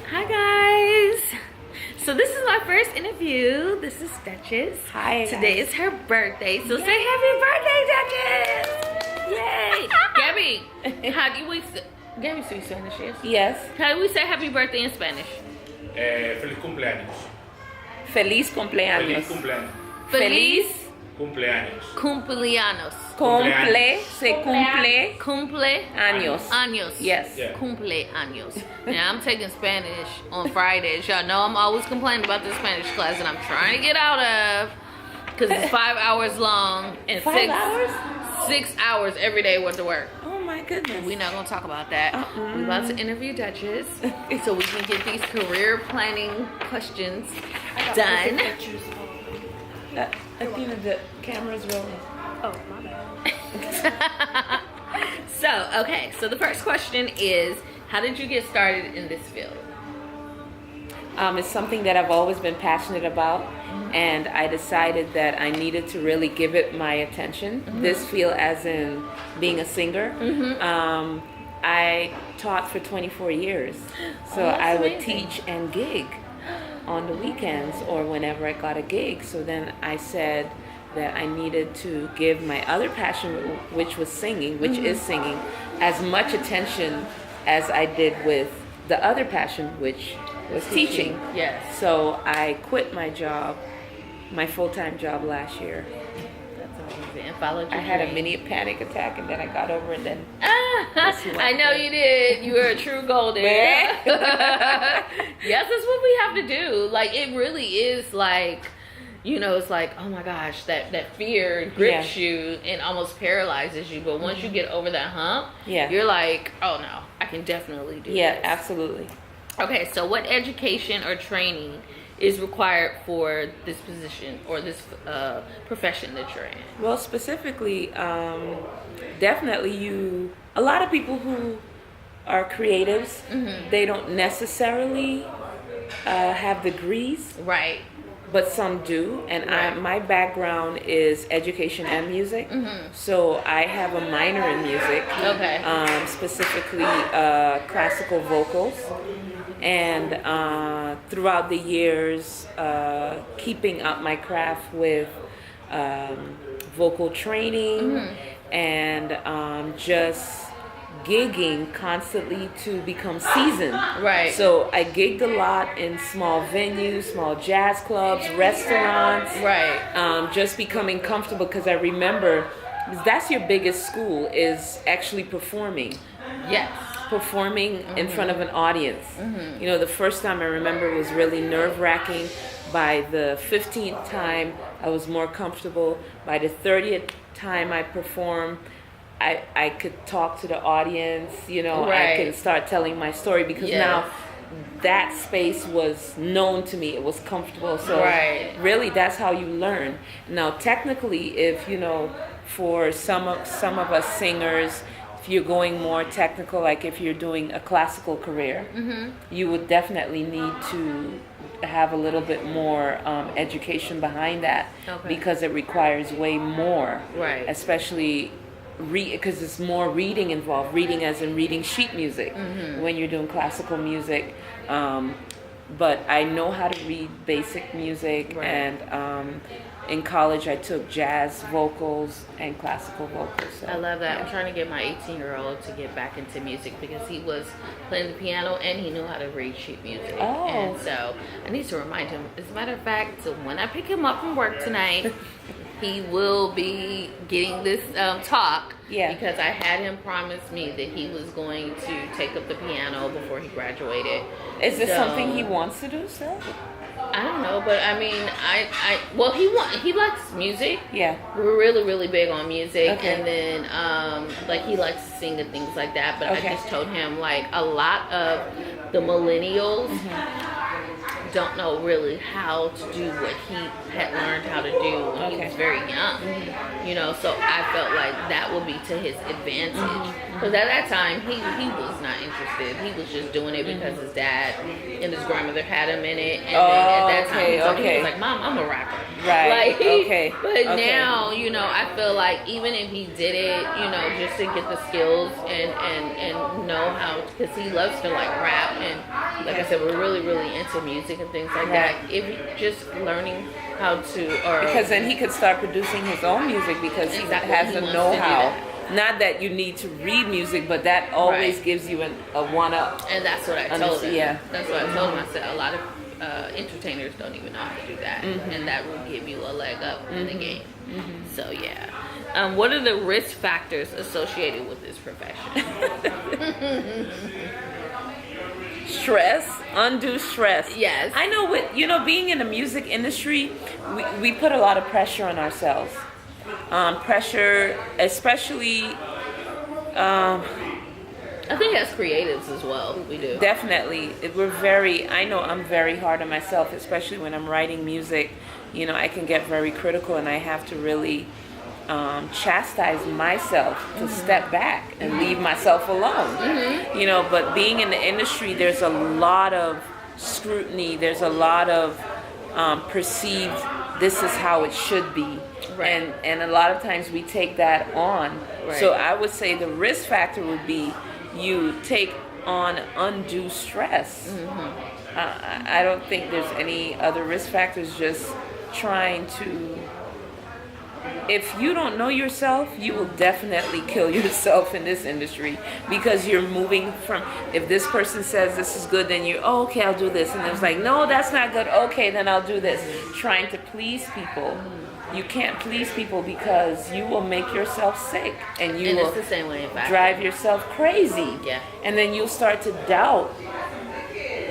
Hi guys. So this is my first interview. This is Dutchess. Hi. Today is her birthday. So say happy birthday, Dutchess. Yay. Gabby, how do we Gabby speaks Spanish, yes? Yes. How do we say happy birthday in Spanish? Feliz cumpleaños. Feliz cumpleaños. Feliz cumpleaños. Feliz Cumpleaños. cumpleaños. Se cumple Cumpleaños. años. Yes. Yeah. Cumpleaños. Now I'm taking Spanish on Fridays. Y'all know I'm always complaining about this Spanish class that I'm trying to get out of because it's 5 hours long and 5 hours? 6 hours every day worth of work. Oh my goodness. We're not gonna talk about that. We're about to interview Dutchess so we can get these career planning questions done. Athena, the camera's rolling. Oh, my bad. So the first question is, how did you get started in this field? It's something that I've always been passionate about, and I decided that I needed to really give it my attention. This field, as in being a singer. I taught for 24 years, so I would amazing. teach and gig on the weekends or whenever I got a gig. So then I said that I needed to give my other passion, which was singing, which is singing, as much attention as I did with the other passion, which was teaching. Yes. So I quit my job, my full-time job last year. That's amazing. And followed your I had a dream. mini panic attack, and then I got over it. Then I know you did. You were a true golden. Yes, that's what we have to do. Like, it really is like, you know, it's like, oh my gosh, that fear grips you and almost paralyzes you. But once you get over that hump, you're like, oh no, I can definitely do yeah, this. absolutely. Okay, so what education or training is required for this position or this profession that you're in? Well, specifically, definitely a lot of people who are creatives, they don't necessarily have degrees, Right. but some do. And Right. my background is education and music, so I have a minor in music, Okay. specifically classical vocals. And throughout the years, keeping up my craft with vocal training and just gigging constantly to become seasoned. Right. So I gigged a lot in small venues, small jazz clubs, restaurants. Right. Just becoming comfortable, because I remember that's your biggest school, is actually performing. Yes. Performing in front of an audience. You know, the first time I remember was really nerve-wracking. By the 15th time, I was more comfortable. By the 30th time I performed, I could talk to the audience, you know, Right. I could start telling my story, because now that space was known to me. It was comfortable. So Right. really, that's how you learn. Now, technically, if, you know, for some of us singers, if you're going more technical, like if you're doing a classical career, you would definitely need to have a little bit more education behind that, Okay. because it requires way more, Right. especially because it's more reading involved, reading as in reading sheet music when you're doing classical music. But I know how to read basic music, Right. and in college I took jazz vocals and classical vocals. So, I love that. yeah. I'm trying to get my 18-year-old to get back into music because he was playing the piano and he knew how to read sheet music. Oh. And so I need to remind him. As a matter of fact, so when I pick him up from work tonight, he will be getting this talk. Yeah. Because I had him promise me that he was going to take up the piano before he graduated. Is this So- something he wants to do still? I don't know, but I mean, well, he likes music. Yeah. We're really, really big on music, Okay. and then like he likes to sing and things like that. But Okay. I just told him, like, a lot of the millennials don't know really how to do what he had learned how to do when he was very young. You know, so I felt like that would be to his advantage. Because at that time, he was not interested. He was just doing it because his dad and his grandmother had him in it. And then at that time, he was like, Mom, I'm a rapper. Right. Like, Okay. But Okay. now, you know, I feel like even if he did it, you know, just to get the skills and know how, because he loves to like rap and like like I said, we're really, really into music and things like that. If just learning how to, or because then he could start producing his own music because Exactly, he has he the wants to do know-how. that. Not that you need to read music, but that always Right. gives you a one-up. and that's what I told him. Yeah. That's what I told him. I said a lot of entertainers don't even know how to do that, and that will give you a leg up in the game. So yeah. What are the risk factors associated with this profession? Stress, undue stress. Yes. I know being in the music industry, we put a lot of pressure on ourselves. Pressure, especially, I think as creatives as well, we do. definitely. I know I'm very hard on myself, especially when I'm writing music. I can get very critical and I have to really chastise myself to step back and leave myself alone. But being in the industry, there's a lot of scrutiny. There's a lot of perceived, this is how it should be. Right. And a lot of times we take that on. Right. So I would say the risk factor would be you take on undue stress. I don't think there's any other risk factors, just trying to, if you don't know yourself, you will definitely kill yourself in this industry because you're moving from, if this person says this is good, then okay, I'll do this. And it's like, no, that's not good. Okay, then I'll do this. Trying to please people. You can't please people because you will make yourself sick and you And will it's the same way in fact. drive yourself crazy. Yeah. And then you'll start to doubt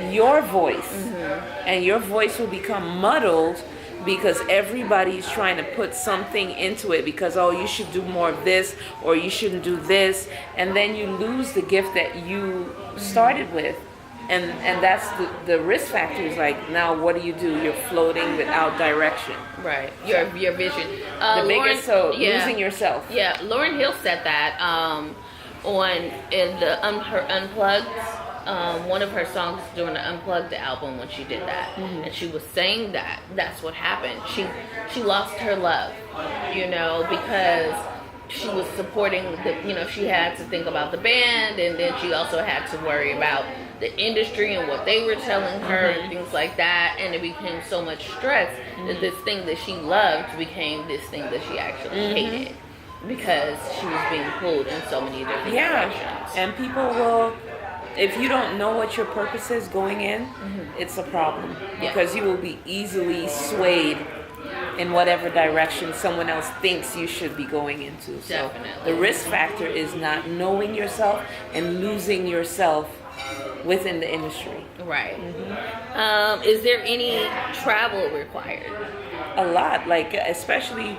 your voice. And your voice will become muddled because everybody's trying to put something into it because, you should do more of this or you shouldn't do this. And then you lose the gift that you started with. And that's the risk factor is like, now what do? You're floating without direction. Right. Your vision. Losing yourself. Yeah, Lauryn Hill said that in her Unplugged, one of her songs during the Unplugged album when she did that, and she was saying that that's what happened. She lost her love, because she was supporting she had to think about the band, and then she also had to worry about the industry and what they were telling her and things like that, and it became so much stress that this thing that she loved became this thing that she actually hated because she was being pulled in so many different directions. And people will, if you don't know what your purpose is going in, it's a problem because you will be easily swayed in whatever direction someone else thinks you should be going into. So Definitely. the risk factor is not knowing yourself and losing yourself within the industry. Right. Is there any travel required? A lot, especially,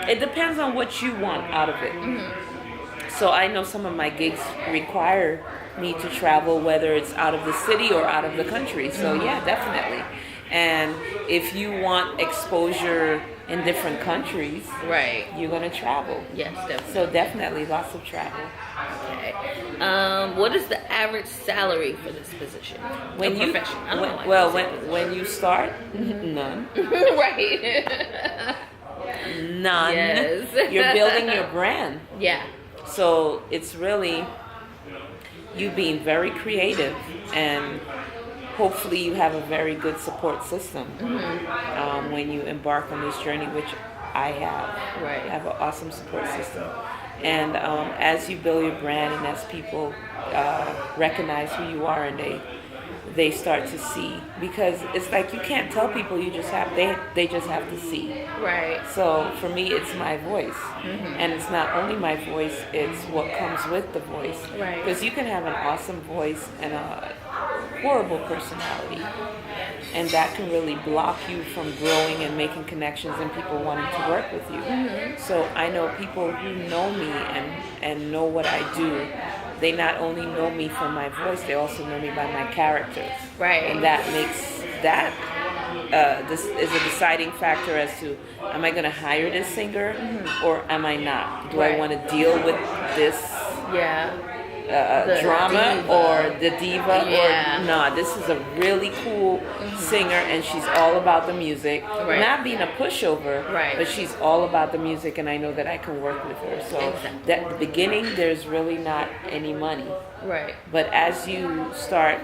it depends on what you want out of it. So I know some of my gigs require me to travel, whether it's out of the city or out of the country. So yeah, definitely. And if you want exposure in different countries, Right. you're going to travel. Yes, definitely. So definitely lots of travel. Okay. What is the average salary for this position? When you profession? I don't know why when you start, none. Right. None. Yes. You're building your brand. Yeah. So it's really you being very creative, and hopefully you have a very good support system when you embark on this journey, which I have. Right. I have an awesome support system. And as you build your brand and as people recognize who you are and they start to see, because it's like you can't tell people, they just have to see. Right. So for me, it's my voice, and it's not only my voice; it's what comes with the voice. Right. Because you can have an awesome voice and a horrible personality, and that can really block you from growing and making connections and people wanting to work with you. So I know people who know me and know what I do. They not only know me from my voice, they also know me by my character. Right. And that makes that this is a deciding factor as to, am I going to hire this singer or am I not? Do I Right. want to deal with this? Yeah. The drama diva. or the diva Yeah. or nah. This is a really cool singer, and she's all about the music. Right. Not being a pushover, Right. but she's all about the music, and I know that I can work with her. So Exactly. at the beginning, there's really not any money. Right. But as you start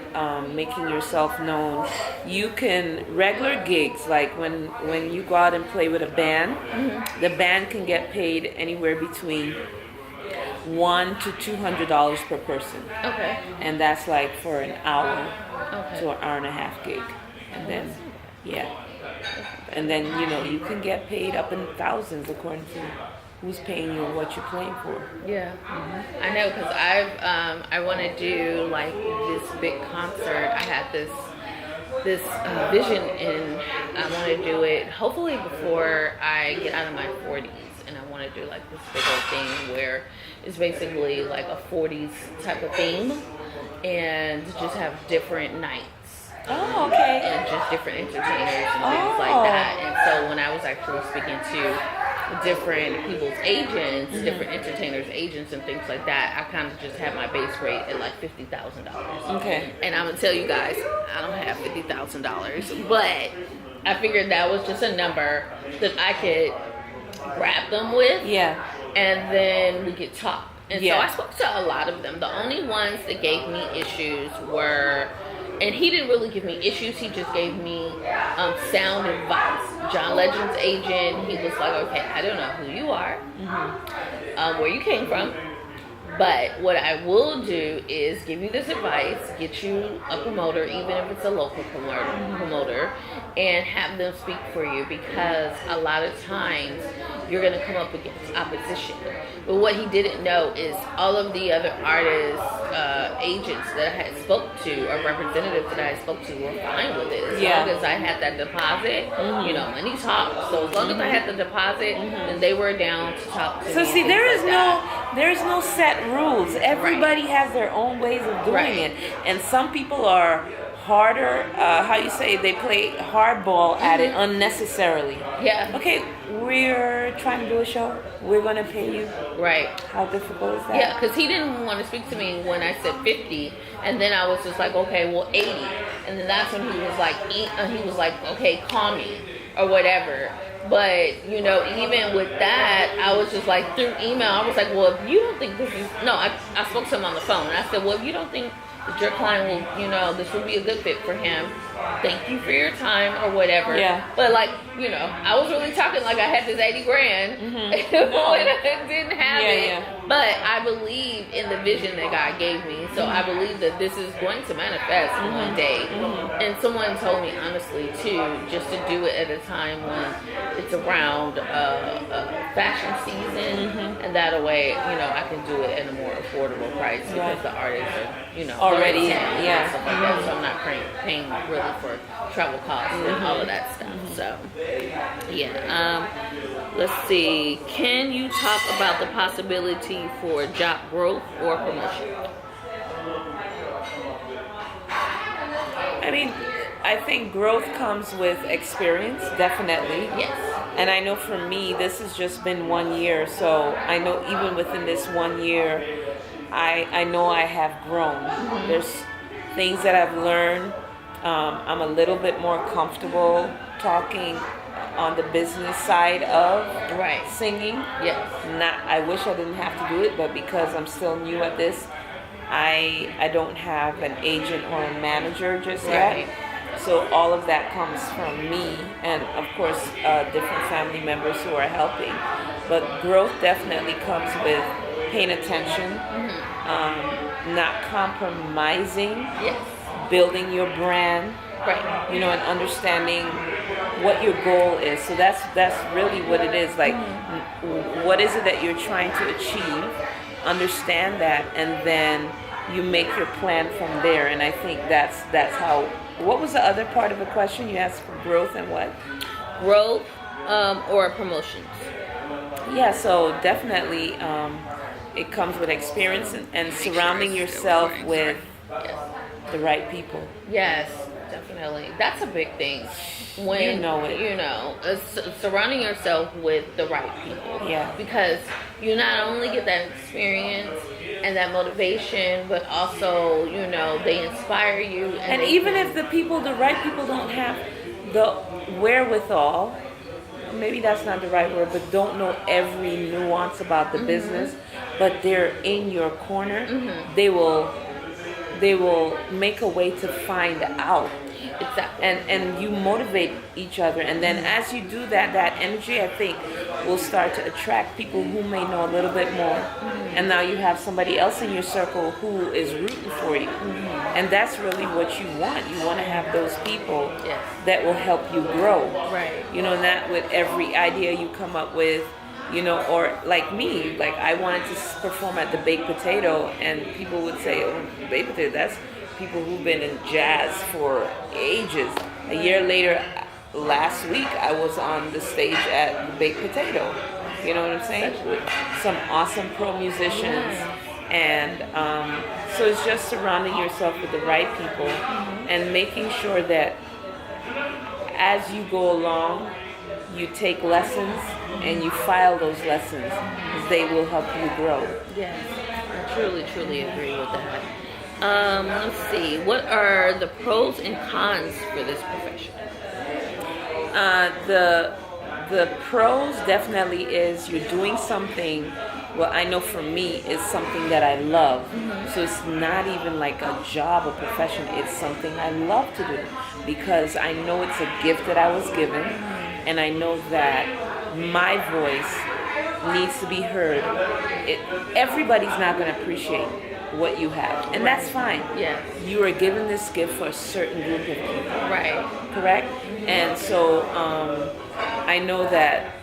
making yourself known, you can regular gigs like when you go out and play with a band, the band can get paid anywhere between $100 to $200 per person, Okay. and that's like for an hour Okay. to an hour and a half gig, and then and then you can get paid up in thousands according to who's paying you and what you're playing for. Yeah, I know, because I want to do like this big concert. I had this vision, and I want to do it hopefully before I get out of my 40s, and I want to do like this big old thing where it's basically like a 40s type of theme, and just have different nights. Oh, okay. And just different entertainers and things like that. And so when I was actually speaking to different people's agents, different entertainers' agents and things like that, I kind of just had my base rate at like $50,000. Okay. And I'm gonna tell you guys, I don't have $50,000, but I figured that was just a number that I could grab them with. Yeah. And then we could talk. And Yeah. so I spoke to a lot of them. The only ones that gave me issues were, and he didn't really give me issues, he just gave me sound advice. John Legend's agent, he was like, okay, I don't know who you are, where you came from, but what I will do is give you this advice, get you a promoter, even if it's a local promoter, and have them speak for you, because a lot of times you're going to come up against opposition. But what he didn't know is all of the other artists, agents that I had spoke to, or representatives that I had spoke to, were fine with it. As long as I had that deposit, money talks. So as long as I had the deposit, then they were down to talk to So me. see, things there's no set rules. Everybody has their own ways of doing it, and some people are harder. How you say, they play hardball at it unnecessarily. Yeah. Okay, we're trying to do a show. We're gonna pay you. Right. How difficult is that? Yeah, because he didn't want to speak to me when I said 50, and then I was just like, okay, well 80, and then that's when he was like, okay, call me or whatever. But even with that, I was just like, through email, I was like, well, if you don't think this is, no, I spoke to him on the phone, and I said, well, if you don't think that your client will, this would be a good fit for him, thank you for your time or whatever. Yeah. But I was really talking like I had this 80 grand when I didn't have it. Yeah. But I believe in the vision that God gave me. So I believe that this is going to manifest one day. And someone told me honestly too, just to do it at a time when it's around fashion season, and that way, I can do it at a more affordable price, because the artists are, already, and stuff like that. So I'm not paying really for travel costs and all of that stuff. So let's see. Can you talk about the possibility for job growth or promotion? I mean, I think growth comes with experience, definitely. Yes. And I know for me, this has just been 1 year, so I know even within this 1 year, I know I have grown. There's things that I've learned. I'm a little bit more comfortable talking on the business side of singing. Yes. I wish I didn't have to do it, but because I'm still new at this, I don't have an agent or a manager just yet. So all of that comes from me, and of course different family members who are helping. But growth definitely comes with paying attention, not compromising, building your brand, and understanding what your goal is. So that's really what it is. Like, what is it that you're trying to achieve? Understand that, and then you make your plan from there. And I think that's how. What was the other part of the question? You asked for growth and what? Growth or promotions. Yeah, so definitely it comes with experience and surrounding yourself with the right people. Yes, definitely. That's a big thing. When You know it. Surrounding yourself with the right people. Yeah. Because you not only get that experience, and that motivation, but also, you know, they inspire you. And even if the right people don't have the wherewithal, maybe that's not the right word, but don't know every nuance about the business, but they're in your corner, they will make a way to find out. Exactly. And you motivate each other, and then as you do that, that energy, I think, will start to attract people who may know a little bit more, and now you have somebody else in your circle who is rooting for you, and that's really what you want. You want to have those people that will help you grow, Right. you know, not with every idea you come up with, you know, or like me, like I wanted to perform at the Baked Potato, and people would say, oh, Baked Potato, that's people who've been in jazz for ages. A year later, last week, I was on the stage at the Baked Potato. You know what I'm saying? With some awesome pro musicians. And so it's just surrounding yourself with the right people and making sure that as you go along, you take lessons and you file those lessons, because they will help you grow. Yes, I truly agree with that. Let's see. What are the pros and cons for this profession? The pros definitely is you're doing something. Well, I know for me, it's something that I love. So it's not even like a job or profession. It's something I love to do, because I know it's a gift that I was given, and I know that my voice needs to be heard. Everybody's not going to appreciate what you have, and that's fine. Yes. You are given this gift for a certain group of people. Right. Correct? And so I know that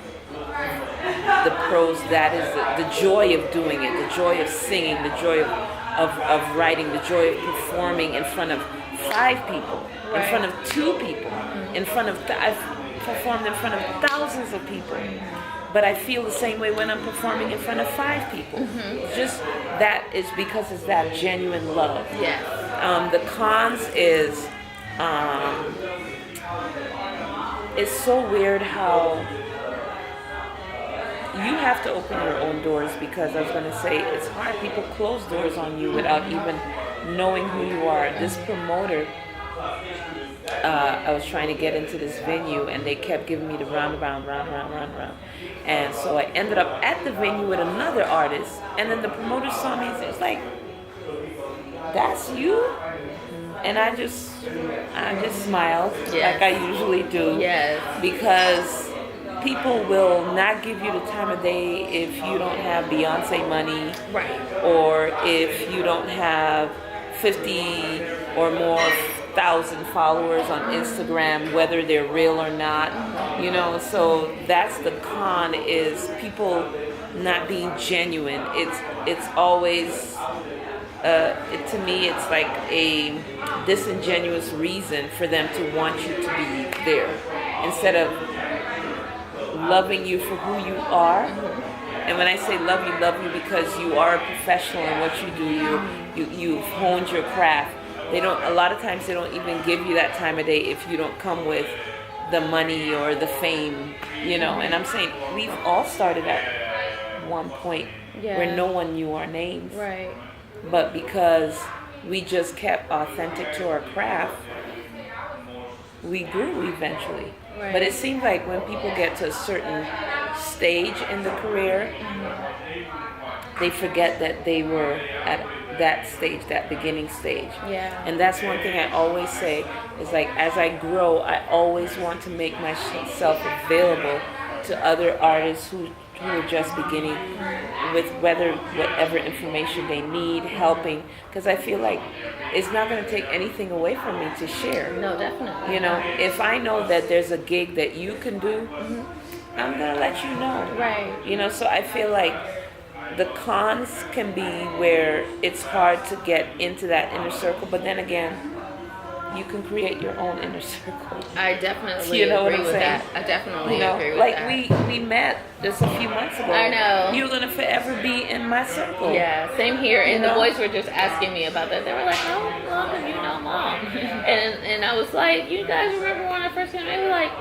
the pros, that is the joy of doing it, the joy of singing, the joy of writing, the joy of performing in front of 5 people, in front of 2 people, in front of, I've performed in front of thousands of people. But I feel the same way when I'm performing in front of 5 people. Just that is because it's that genuine love. Yes. The cons is, it's so weird how you have to open your own doors, because I was going to say it's hard. People close doors on you without even knowing who you are. This promoter, I was trying to get into this venue, and they kept giving me the round. And so I ended up at the venue with another artist, and then the promoter saw me and was like, "That's you?" And I just smiled, like I usually do. Yes. Because people will not give you the time of day if you don't have Beyonce money, Right. or if you don't have 50 or more thousand followers on Instagram, whether they're real or not, you know. So that's the con, is people not being genuine. It's always to me, it's like a disingenuous reason for them to want you to be there, instead of loving you for who you are. And when I say love you because you are a professional in what you do. You've honed your craft. A lot of times they don't even give you that time of day if you don't come with the money or the fame, you know. And I'm saying we've all started at one point where no one knew our names. Right. But because we just kept authentic to our craft, we grew eventually. Right. But it seems like when people get to a certain stage in the career, they forget that they were at that stage, that beginning stage. Yeah. And that's one thing I always say, is like, as I grow, I always want to make myself available to other artists who are just beginning with whatever information they need, helping, because I feel like it's not going to take anything away from me to share. No, definitely. You know, if I know that there's a gig that you can do, I'm going to let you know. Right. You know, so I feel like the cons can be where it's hard to get into that inner circle, but then again, you can create your own inner circle. I definitely You know what agree I'm with saying? that. I definitely You know, agree with like that. we met just a few months ago. I know. You're gonna forever be in my circle. Yeah, same here. And You the know? boys were just asking me about that. They were like, "How long have you known Mom?" And I was like, "You guys remember when I first came?" They were like,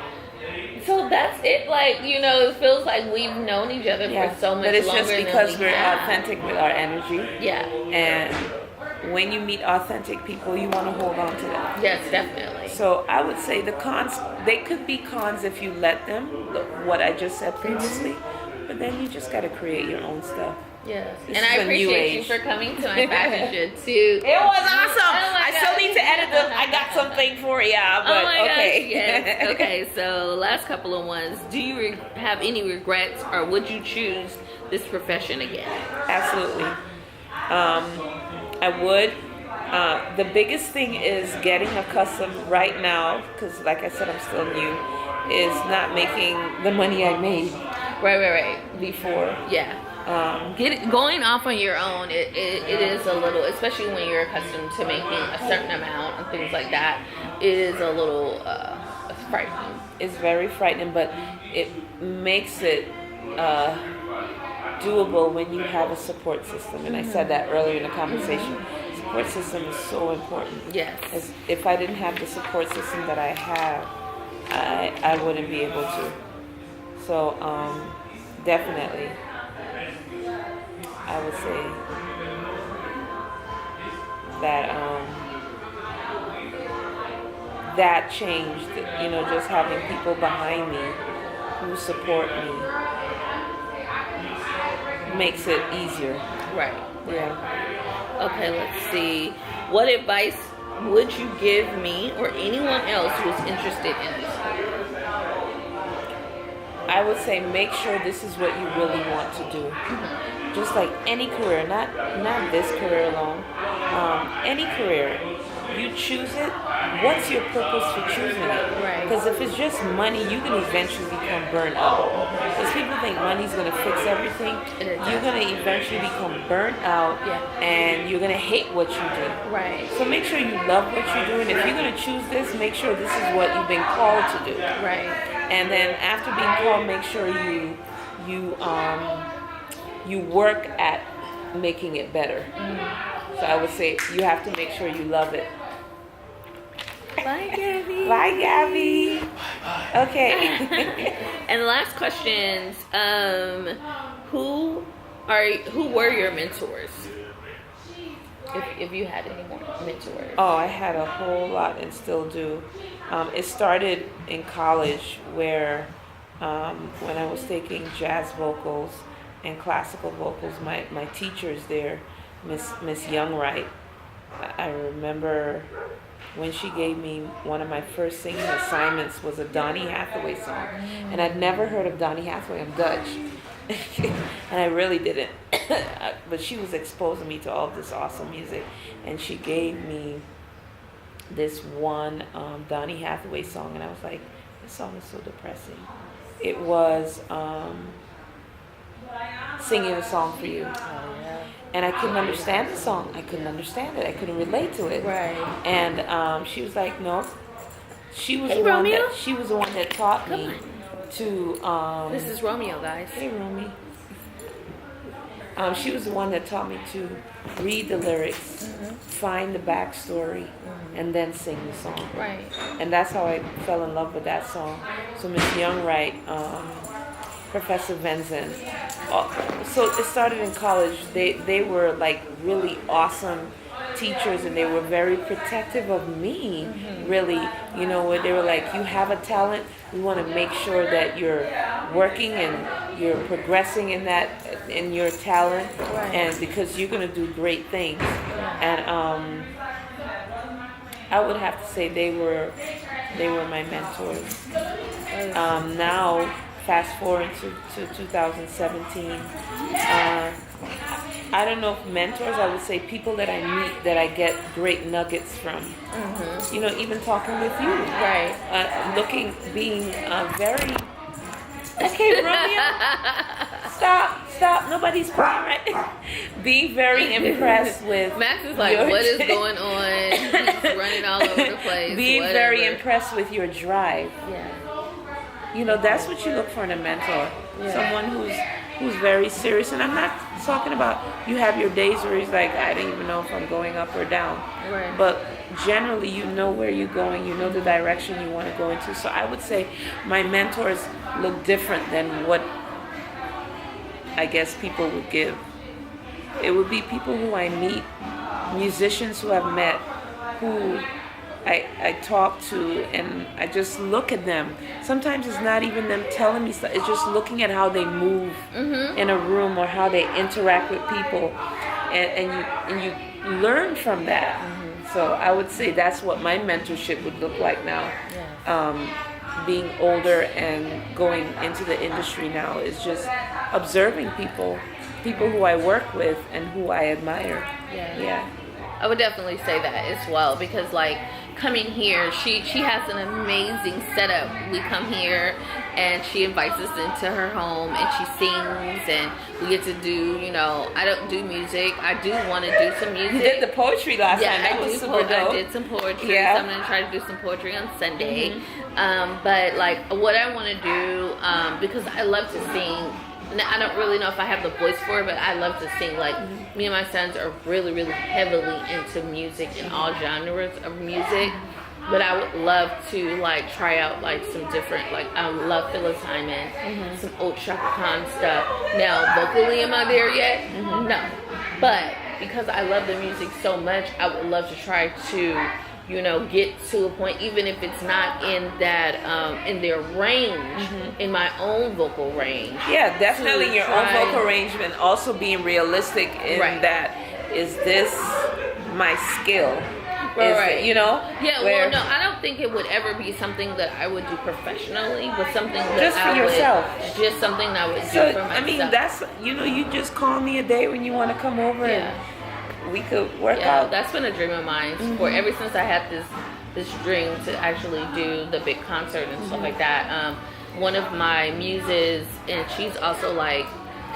So that's it. Like, you know, it feels like we've known each other for so much but it's longer just than because we we're have. authentic with our energy. Yeah. And when you meet authentic people, you want to hold on to them. Yes, definitely. So I would say the cons, they could be cons if you let them, what I just said previously, but then you just got to create your own stuff. Yes. This And is I a new appreciate you age. for coming to my fashion show too. It was awesome. Oh my I still gosh. need to edit them. I got something for ya, but Oh my okay. gosh, yes. Okay, so last couple of ones. Do you have any regrets, or would you choose this profession again? Absolutely. I would. The biggest thing is getting accustomed right now, because like I said, I'm still new, is not making the money I made Right. before. Yeah. Going off on your own, it is a little, especially when you're accustomed to making a certain amount and things like that, it is a little frightening. It's very frightening, but it makes it doable when you have a support system. And I said that earlier in the conversation. Support system is so important. Yes. As if I didn't have the support system that I have, I wouldn't be able to. So definitely, I would say that that changed. You know, just having people behind me who support me makes it easier. Right. Yeah. Okay, let's see. What advice would you give me or anyone else who's interested in this? I would say make sure this is what you really want to do. Just like any career, not this career alone. Any career, you choose it. What's your purpose for choosing it? Right. Because if it's just money, you can eventually become burnt out. Because people think money's going to fix everything. You're going to eventually become burnt out, and you're going to hate what you do. Right. So make sure you love what you're doing. If you're going to choose this, make sure this is what you've been called to do. Right. And then after being called, make sure you work at making it better. So I would say you have to make sure you love it. Bye, Gabby. Bye, Gabby. Okay. And the last questions. Who were your mentors? If you had any more mentors. Oh, I had a whole lot and still do. It started in college where when I was taking jazz vocals and classical vocals, my teachers there, Miss Youngwright, I remember when she gave me one of my first singing assignments was a Donny Hathaway song. And I'd never heard of Donny Hathaway. I'm Dutch. And I really didn't. But she was exposing me to all this awesome music. And she gave me this one Donny Hathaway song. And I was like, this song is so depressing. It was Singing a Song for You. Oh, yeah. And I couldn't understand the song. I couldn't understand it. I couldn't relate to it. Right. And she was like, no. She was Hey, the one Romeo? that she was the one that taught Come me to This is Romeo, guys. hey Romy. She was the one that taught me to read the lyrics, find the backstory, and then sing the song. Right. And that's how I fell in love with that song. So Miss Youngwright, Professor Venzen. So it started in college. They were like really awesome teachers, and they were very protective of me, really. You know, where they were like, you have a talent, we want to make sure that you're working and you're progressing in your talent, and because you're going to do great things. And I would have to say they were my mentors. Now, fast forward to 2017, I don't know if mentors, I would say people that I meet that I get great nuggets from. You know, even talking with you. Right. Being very... Okay, Romeo. Stop. Nobody's playing right. Being very impressed with... Max is like, what is going on? He's running all over the place. Being very impressed with your drive. Yeah. You know, that's what you look for in a mentor. Yeah. Someone who's very serious. And I'm not talking about you have your days where he's like, I don't even know if I'm going up or down. Right. But generally, you know where you're going, you know the direction you want to go into. So I would say my mentors look different than what I guess people would give. It would be people who I meet, musicians who I've met, who I talk to, and I just look at them. Sometimes it's not even them telling me stuff. It's just looking at how they move in a room or how they interact with people, and you learn from that. So I would say that's what my mentorship would look like now. Being older and going into the industry now is just observing people who I work with and who I admire. Yeah. I would definitely say that as well, because like coming here, she has an amazing setup. We come here and she invites us into her home and she sings, and we get to do, I don't do music. I do want to do some music. You did the poetry last time. Yeah, That was super dope. I did some poetry. Yeah. So I'm going to try to do some poetry on Sunday. But like what I want to do, because I love to sing. I don't really know if I have the voice for it, but I love to sing. Like, me and my sons are really, really heavily into music and all genres of music. But I would love to, like, try out, like, some different, like, I love Phyllis Hyman, some old Chaka Khan stuff. Now, vocally, am I there yet? No. But because I love the music so much, I would love to try to, get to a point, even if it's not in that, in their range, in my own vocal range. Yeah, definitely your own vocal range, and also being realistic in that, is this my skill? Right. Yeah, well, no, I don't think it would ever be something that I would do professionally, but something that just for yourself. Just something that I would do for myself. I mean, that's, you just call me a day when you want to come over and we could work out. That's been a dream of mine for ever since I had this dream to actually do the big concert and stuff like that. One of my muses, and she's also like,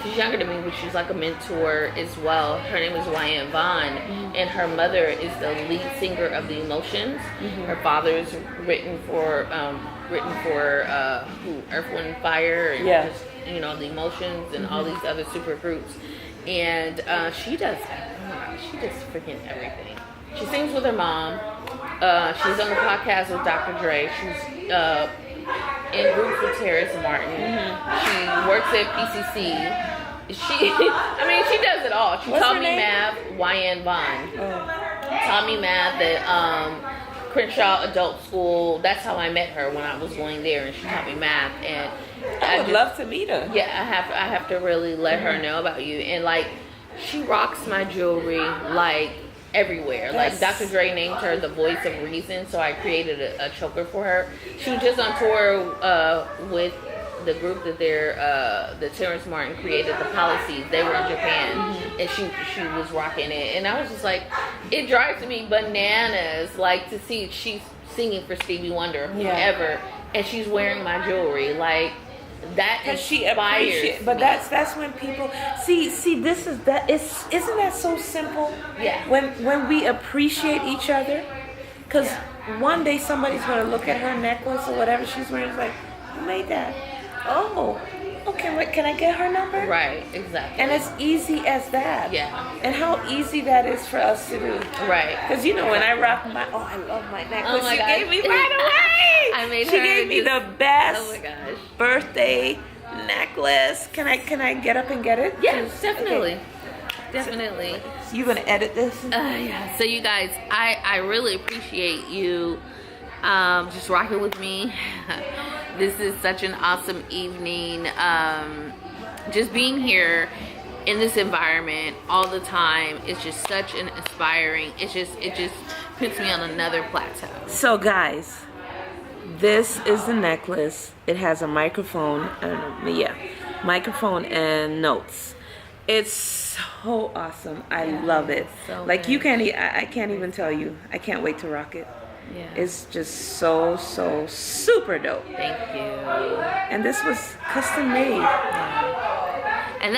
she's younger than me, but she's like a mentor as well. Her name is Ryan Vaughn, and her mother is the lead singer of The Emotions. Her father's written for Earth, Wind, Fire, and just, The Emotions and all these other super groups. And she does freaking everything. She sings with her mom. She's on the podcast with Dr. Dre. She's in groups with Terrace Martin. She works at PCC. She does it all. She taught me math, YN Vaughn. Taught me math at Crenshaw Adult School. That's how I met her when I was going there, and she taught me math. And I would love to meet her. Yeah, I have to really let her know about you. And like, she rocks my jewelry like everywhere. Like Dr. Dre named her the voice of reason, so I created a choker for her. She was just on tour with the group that Terrence Martin created, the Policies. They were in Japan, and she was rocking it, and I was just like, it drives me bananas, like, to see she's singing for Stevie Wonder, whoever, and she's wearing my jewelry, like. That inspires me. But that's when people see this is that isn't that so simple? Yeah. When we appreciate each other, because one day somebody's gonna look at her necklace or whatever she's wearing, it's like, who made that? Oh, okay. Wait, can I get her number? Right. Exactly. And it's easy as that. Yeah. And how easy that is for us to do. Right. Because when I rock I love my necklace. Oh, she gave me right away. She gave me the best. Oh my gosh. Birthday necklace. Can I get up and get it? Yes, definitely. Okay. Definitely. So you gonna edit this? Yeah. So you guys, I really appreciate you just rocking with me. This is such an awesome evening. Just being here in this environment all the time is just such an inspiring. It just puts me on another plateau. So guys, this is the necklace. It has a microphone. I don't know. Yeah, microphone and notes. It's so awesome. I love it. So like good. you can't. I can't even tell you. I can't wait to rock it. Yeah. It's just so super dope. Thank you. And this was custom made. Yeah. And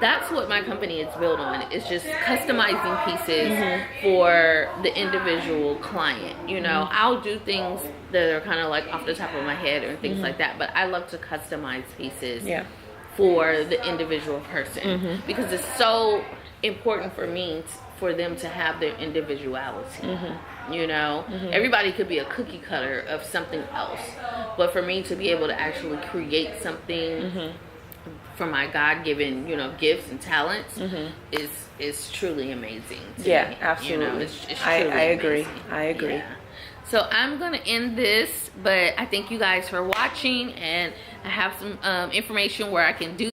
that's what my company is built on. It's just customizing pieces for the individual client. I'll do things that are kind of like off the top of my head or things like that, but I love to customize pieces for the individual person, because it's so important for me for them to have their individuality. You know, everybody could be a cookie cutter of something else, but for me to be able to actually create something from my God-given, you know, gifts and talents is truly amazing to me. Absolutely. You know, it's truly I agree. amazing. I agree. Yeah. So I'm going to end this, but I thank you guys for watching, and I have some information where I can do